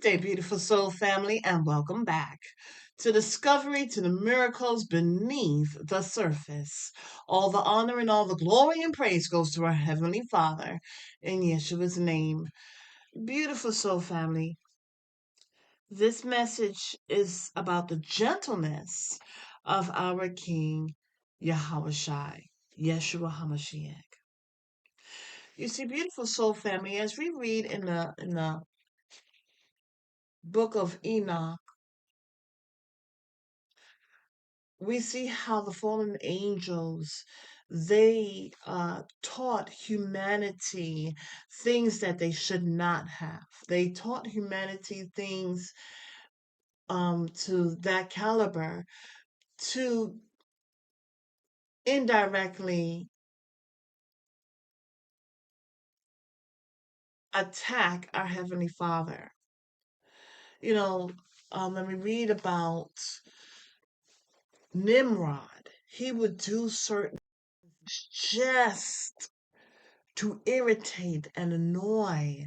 Day, beautiful soul family, and welcome back to Discovery to the Miracles Beneath the Surface. All the honor and all the glory and praise goes to our Heavenly Father in Yeshua's name. Beautiful soul family, this message is about the gentleness of our King Yahawashi, Yeshua HaMashiach. You see, beautiful soul family, as we read in the book of Enoch, we see how the fallen angels they taught humanity things that they should not have. They taught humanity things to that caliber to indirectly attack our Heavenly Father. You know, when we read about Nimrod, he would do certain just to irritate and annoy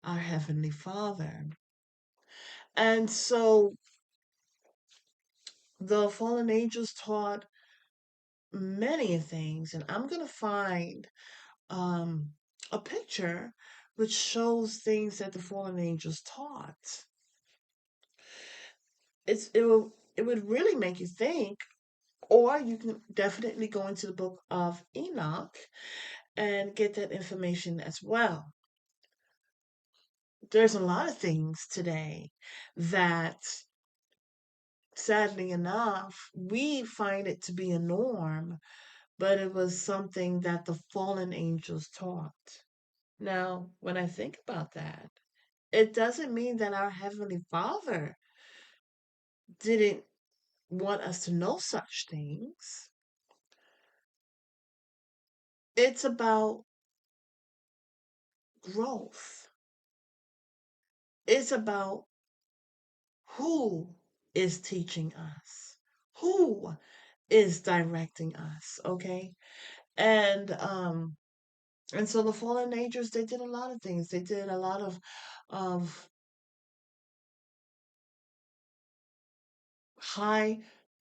our Heavenly Father. And so the fallen angels taught many things, and I'm going to find a picture which shows things that the fallen angels taught. It would really make you think, or you can definitely go into the book of Enoch and get that information as well. There's a lot of things today that, sadly enough, we find it to be a norm, but it was something that the fallen angels taught. Now, when I think about that, it doesn't mean that our Heavenly Father didn't want us to know such things. It's about growth. It's about who is teaching us, who is directing us, okay? And so the fallen angels, they did a lot of things. They did a lot of high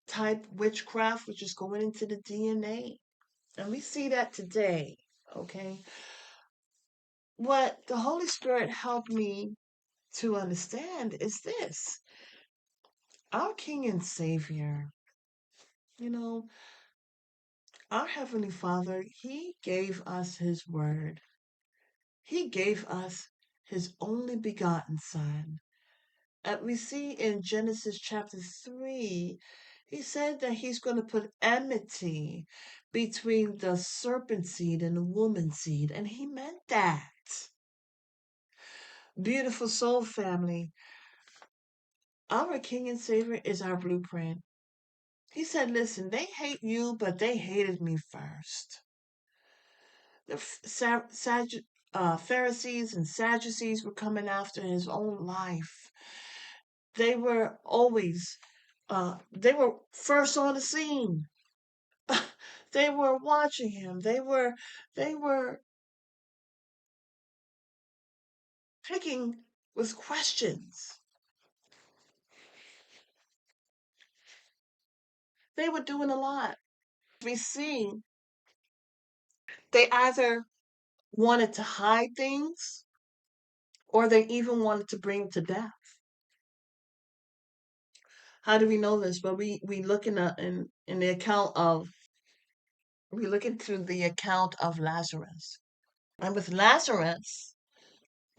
type witchcraft, which is going into the DNA. And we see that today, okay? What the Holy Spirit helped me to understand is this. Our King and Savior, you know, our Heavenly Father, He gave us His Word. He gave us His only begotten Son. And we see in Genesis chapter 3, He said that He's going to put enmity between the serpent seed and the woman seed. And He meant that. Beautiful soul family, our King and Savior is our blueprint. He said, listen, they hate you, but they hated me first. The Pharisees and Sadducees were coming after His own life. They were always, they were first on the scene. They were watching Him. They were picking with questions. They were doing a lot. We see they either wanted to hide things or they even wanted to bring to death. How do we know this? Well, we look in the account of we look into the account of Lazarus. And with Lazarus,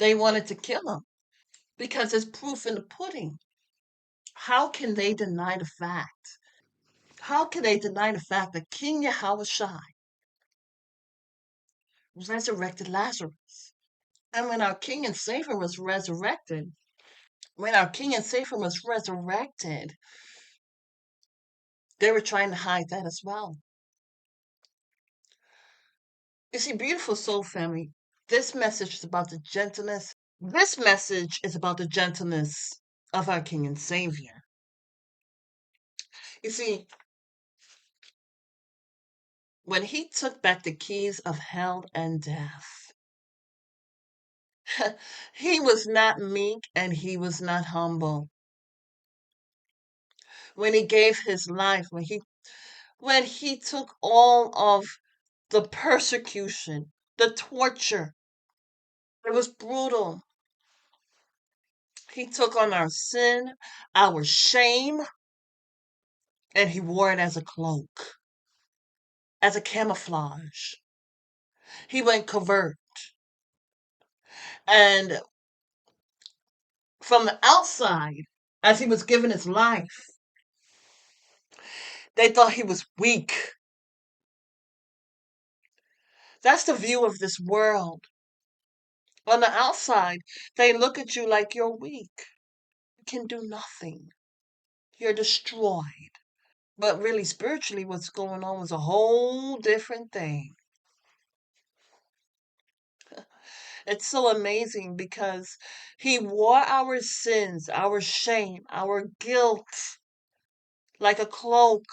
they wanted to kill him because there's proof in the pudding. How can they deny the fact? How can they deny the fact that King Yahawashi resurrected Lazarus? And when our King and Savior was resurrected, they were trying to hide that as well. You see, beautiful soul family, this message is about the gentleness. This message is about the gentleness of our King and Savior. You see, when He took back the keys of hell and death, He was not meek and he was not humble. When he gave his life, when he took all of the persecution, the torture, it was brutal. He took on our sin, our shame, and he wore it as a cloak, as a camouflage. He went covert. And from the outside, as he was giving his life, they thought he was weak. That's the view of this world. On the outside, they look at you like you're weak. You can do nothing. You're destroyed. But really, spiritually, what's going on was a whole different thing. It's so amazing because he wore our sins, our shame, our guilt like a cloak.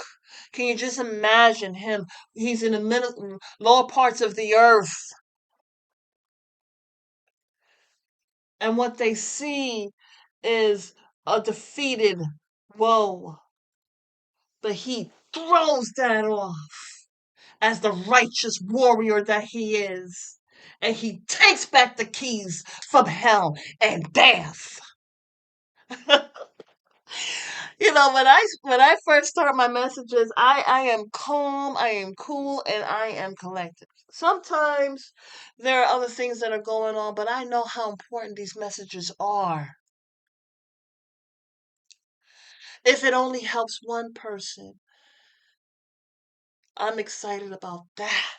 Can you just imagine him? He's in the middle, lower parts of the earth. And what they see is a defeated woe. But he throws that off as the righteous warrior that he is. And he takes back the keys from hell and death. When I first start my messages, I am calm, I am cool, and I am collected. Sometimes there are other things that are going on, but I know how important these messages are. If it only helps one person, I'm excited about that.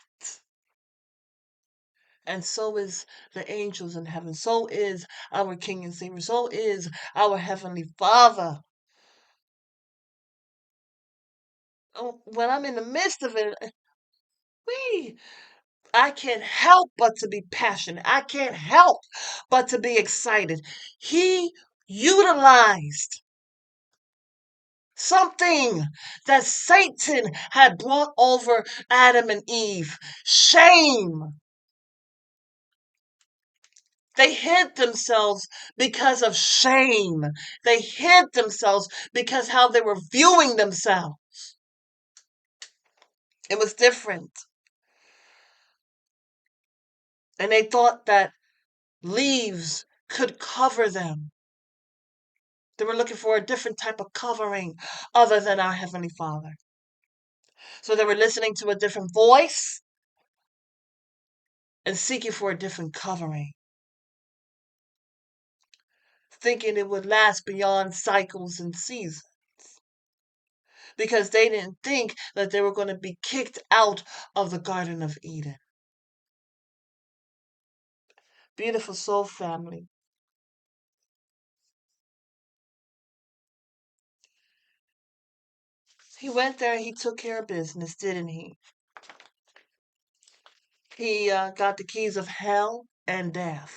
And so is the angels in heaven. So is our King and Savior. So is our Heavenly Father. When I'm in the midst of it, we I can't help but to be passionate. I can't help but to be excited. He utilized something that Satan had brought over Adam and Eve. Shame. They hid themselves because of shame. They hid themselves because how they were viewing themselves. It was different. And they thought that leaves could cover them. They were looking for a different type of covering other than our Heavenly Father. So they were listening to a different voice and seeking for a different covering, thinking it would last beyond cycles and seasons. Because they didn't think that they were going to be kicked out of the Garden of Eden. Beautiful soul family. He went there and he took care of business, didn't he? He got the keys of hell and death.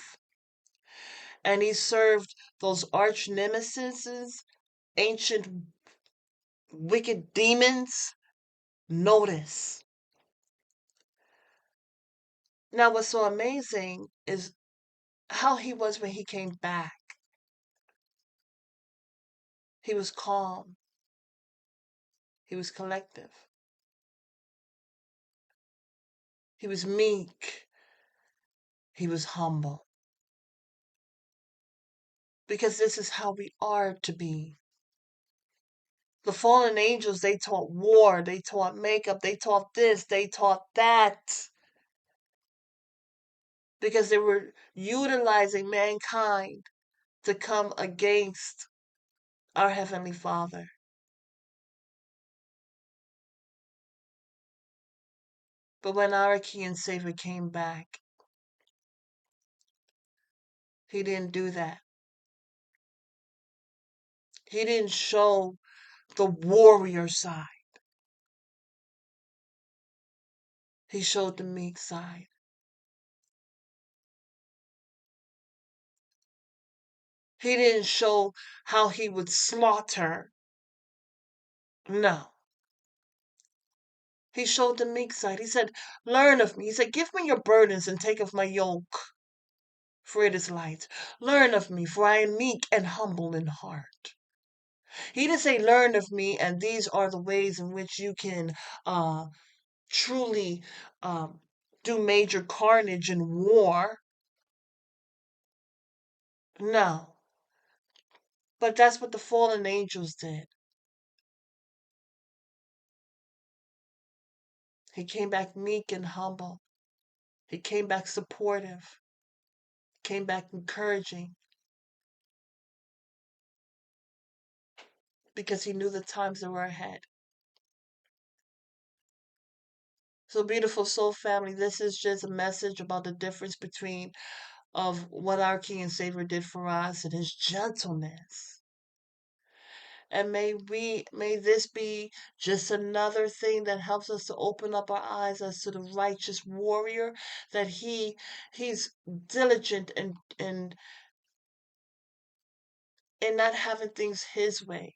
And he served those arch nemesis, ancient wicked demons, notice. Now, what's so amazing is how he was when he came back. He was calm. He was collective. He was meek. He was humble. Because this is how we are to be. The fallen angels, they taught war, they taught makeup, they taught this, they taught that. Because they were utilizing mankind to come against our Heavenly Father. But when our King and Savior came back, he didn't do that. He didn't show the warrior side. He showed the meek side. He didn't show how he would slaughter. No. He showed the meek side. He said, learn of me. He said, give me your burdens and take of my yoke. for it is light. Learn of me, for I am meek and humble in heart. He didn't say, learn of me, and these are the ways in which you can uh, truly um, do major carnage and war. No. But that's what the fallen angels did. He came back meek and humble. He came back supportive. Came back encouraging. Because he knew the times that were ahead. So, beautiful soul family, this is just a message about the difference between of what our King and Savior did for us and his gentleness. And may this be just another thing that helps us to open up our eyes as to the righteous warrior, that he's diligent and not having things his way.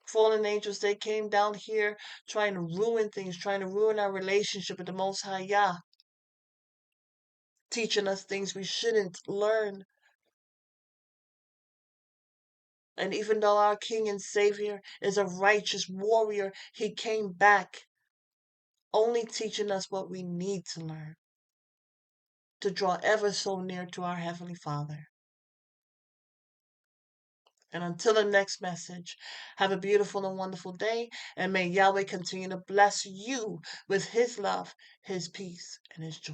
Fallen angels, they came down here trying to ruin things, trying to ruin our relationship with the Most High Yah, teaching us things we shouldn't learn. And even though our King and Savior is a righteous warrior, he came back only teaching us what we need to learn to draw ever so near to our Heavenly Father. And until the next message, have a beautiful and wonderful day, and may Yahweh continue to bless you with his love, his peace, and his joy.